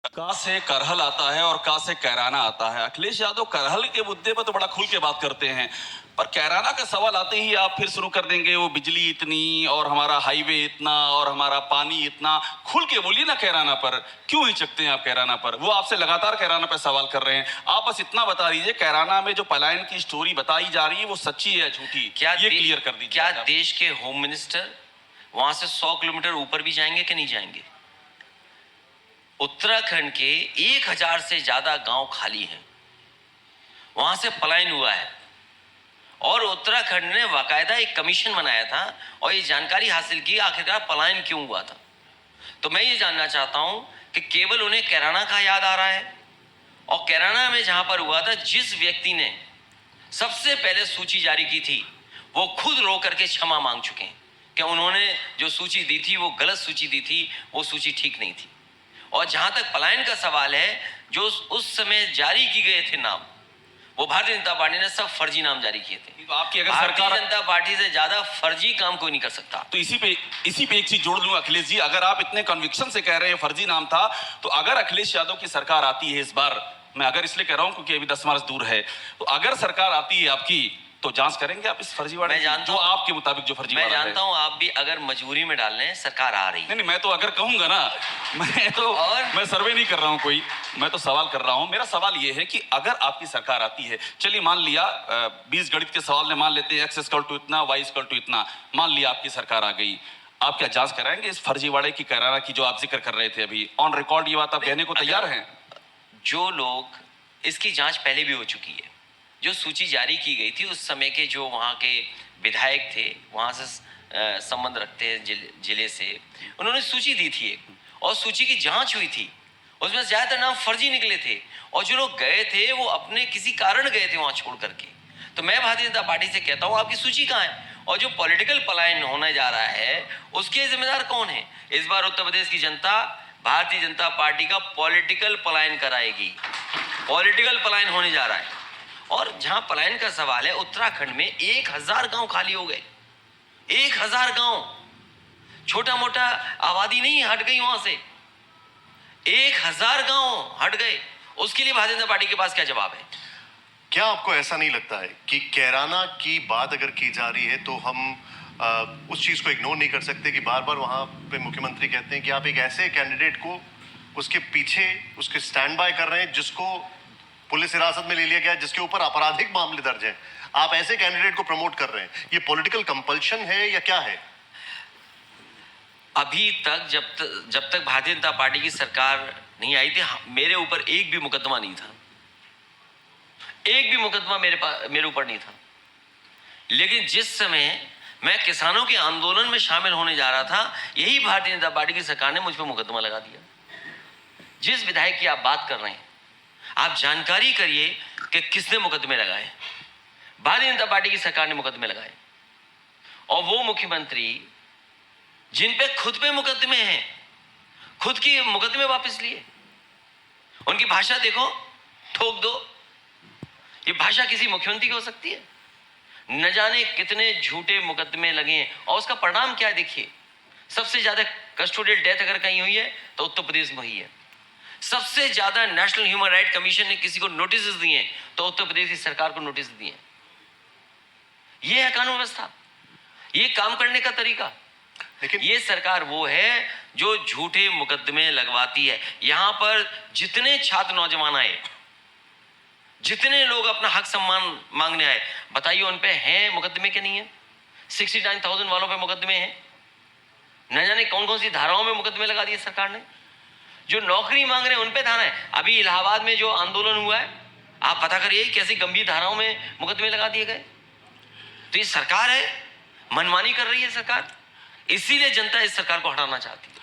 का से करहल आता है और का से कैराना आता है। अखिलेश यादव करहल के मुद्दे पर तो बड़ा खुल के बात करते हैं, पर कैराना का सवाल आते ही आप फिर शुरू कर देंगे वो बिजली इतनी और हमारा हाईवे इतना और हमारा पानी इतना। खुल के बोलिए ना कैराना पर, क्यों हिचकते हैं आप कैराना पर? वो आपसे लगातार कैराना पर सवाल कर रहे हैं। आप बस इतना बता दीजिए कैराना में जो पलायन की स्टोरी बताई जा रही है वो सच्ची है या झूठी, ये क्लियर कर दीजिए। क्या देश के होम मिनिस्टर वहां से 100 किलोमीटर ऊपर भी जाएंगे कि नहीं जाएंगे? उत्तराखंड के 1000 से ज्यादा गांव खाली हैं, वहां से पलायन हुआ है और उत्तराखंड ने बाकायदा एक कमीशन बनाया था और ये जानकारी हासिल की आखिरकार पलायन क्यों हुआ था। तो मैं ये जानना चाहता हूं कि केवल उन्हें कैराना का याद आ रहा है, और कैराना में जहां पर हुआ था जिस व्यक्ति ने सबसे पहले सूची जारी की थी वो खुद रो करके क्षमा मांग चुके हैं कि उन्होंने जो सूची दी थी वो गलत सूची दी थी, वो सूची ठीक नहीं थी। और जहां तक पलायन का सवाल है, जो उस समय जारी की गए थे नाम, वो भारतीय जनता पार्टी ने सब फर्जी नाम जारी किए थे। तो आपकी अगर भारतीय सरकार जनता पार्टी से ज्यादा फर्जी काम कोई नहीं कर सकता। तो इसी पे एक चीज जोड़ लूं अखिलेश जी, अगर आप इतने कन्विक्शन से कह रहे हैं फर्जी नाम था, तो अगर अखिलेश यादव की सरकार आती है इस बार, मैं अगर इसलिए कह रहा हूं क्योंकि अभी 10 मार्च दूर है, तो अगर सरकार आती है आपकी तो जांच करेंगे आप इस फर्जीवाड़े? मैं जानता जो आपके मुताबिक जो फर्जीवाड़ा मैं जानता हूं आप भी अगर मजबूरी में डाल रहे हैं, सरकार आ रही है। नहीं, मैं तो अगर कहूंगा ना, मैं सर्वे नहीं कर रहा हूं कोई, मैं तो सवाल कर रहा हूं। मेरा सवाल यह है कि अगर आपकी सरकार आती है, चलिए मान लिया 20 गणित के सवाल ने मान लेते हैं x = इतना, y = इतना, मान लिया आपकी सरकार आ गई, आप क्या जांच कराएंगे इस फर्जीवाड़े की, कैराना की, जो आप जिक्र कर रहे थे अभी ऑन रिकॉर्ड? ये बात आप कहने को तैयार हैं? जो लोग, इसकी जांच पहले भी हो चुकी है, जो सूची जारी की गई थी उस समय के जो वहाँ के विधायक थे, वहाँ से संबंध रखते हैं जिले से, उन्होंने सूची दी थी एक, और सूची की जांच हुई थी, उसमें ज़्यादातर नाम फर्जी निकले थे, और जो लोग गए थे वो अपने किसी कारण गए थे वहाँ छोड़ करके। तो मैं भारतीय जनता पार्टी से कहता हूँ आपकी सूची कहाँ है, और जो पॉलिटिकल पलायन होने जा रहा है उसके जिम्मेदार कौन है? इस बार उत्तर प्रदेश की जनता भारतीय जनता पार्टी का पॉलिटिकल पलायन कराएगी। पॉलिटिकल पलायन होने जा रहा है। और जहां पलायन का सवाल है, उत्तराखंड में 1000 गांव खाली हो गए। 1000 गांव, छोटा मोटा आबादी नहीं हट गई वहां से, 1000 गांव हट गए। उसके लिए भारतीय जनता पार्टी के पास क्या जवाब है? क्या आपको ऐसा नहीं लगता है कि कैराना की बात अगर की जा रही है तो हम उस चीज को इग्नोर नहीं कर सकते कि बार बार वहां पे मुख्यमंत्री कहते हैं कि आप एक ऐसे कैंडिडेट को उसके पीछे उसके स्टैंड बाय कर रहे हैं जिसको पुलिस हिरासत में ले लिया गया, जिसके ऊपर आपराधिक मामले दर्ज हैं, आप ऐसे कैंडिडेट को प्रमोट कर रहे हैं। ये पॉलिटिकल कंपल्शन है या क्या है? अभी तक जब तक भारतीय जनता पार्टी की सरकार नहीं आई थी, मेरे ऊपर एक भी मुकदमा नहीं था, एक भी मुकदमा मेरे ऊपर नहीं था। लेकिन जिस समय मैं किसानों के आंदोलन में शामिल होने जा रहा था, यही भारतीय जनता पार्टी की सरकार ने मुझ पर मुकदमा लगा दिया। जिस विधायक की आप बात कर रहे हैं, आप जानकारी करिए कि किसने मुकदमे लगाए। भारतीय जनता पार्टी की सरकार ने मुकदमे लगाए, और वो मुख्यमंत्री जिन पे खुद पे मुकदमे हैं, खुद की मुकदमे वापस लिए। उनकी भाषा देखो, ठोक दो। ये भाषा किसी मुख्यमंत्री की हो सकती है? न जाने कितने झूठे मुकदमे लगे हैं, और उसका परिणाम क्या है देखिए। सबसे ज्यादा कस्टोडियल डेथ अगर कहीं हुई है तो उत्तर प्रदेश में हुई है। सबसे ज्यादा नेशनल ह्यूमन राइट कमीशन ने किसी को नोटिस दिए तो उत्तर प्रदेश की सरकार को नोटिस दिए। यह है कानून व्यवस्था, ये काम करने का तरीका। लेकिन ये सरकार वो है जो झूठे मुकदमे लगवाती है। यहां पर जितने छात्र नौजवान आए, जितने लोग अपना हक सम्मान मांगने आए, बताइए उन पे हैं मुकदमे के नहीं है? 69,000 वालों पे मुकदमे हैं। न जाने कौन कौन सी धाराओं में मुकदमे लगा दिए सरकार ने। जो नौकरी मांग रहे हैं उन पे धारा है। अभी इलाहाबाद में जो आंदोलन हुआ है, आप पता करिए कैसी गंभीर धाराओं में मुकदमे लगा दिए गए। तो ये सरकार है, मनमानी कर रही है सरकार, इसीलिए जनता इस सरकार को हटाना चाहती है।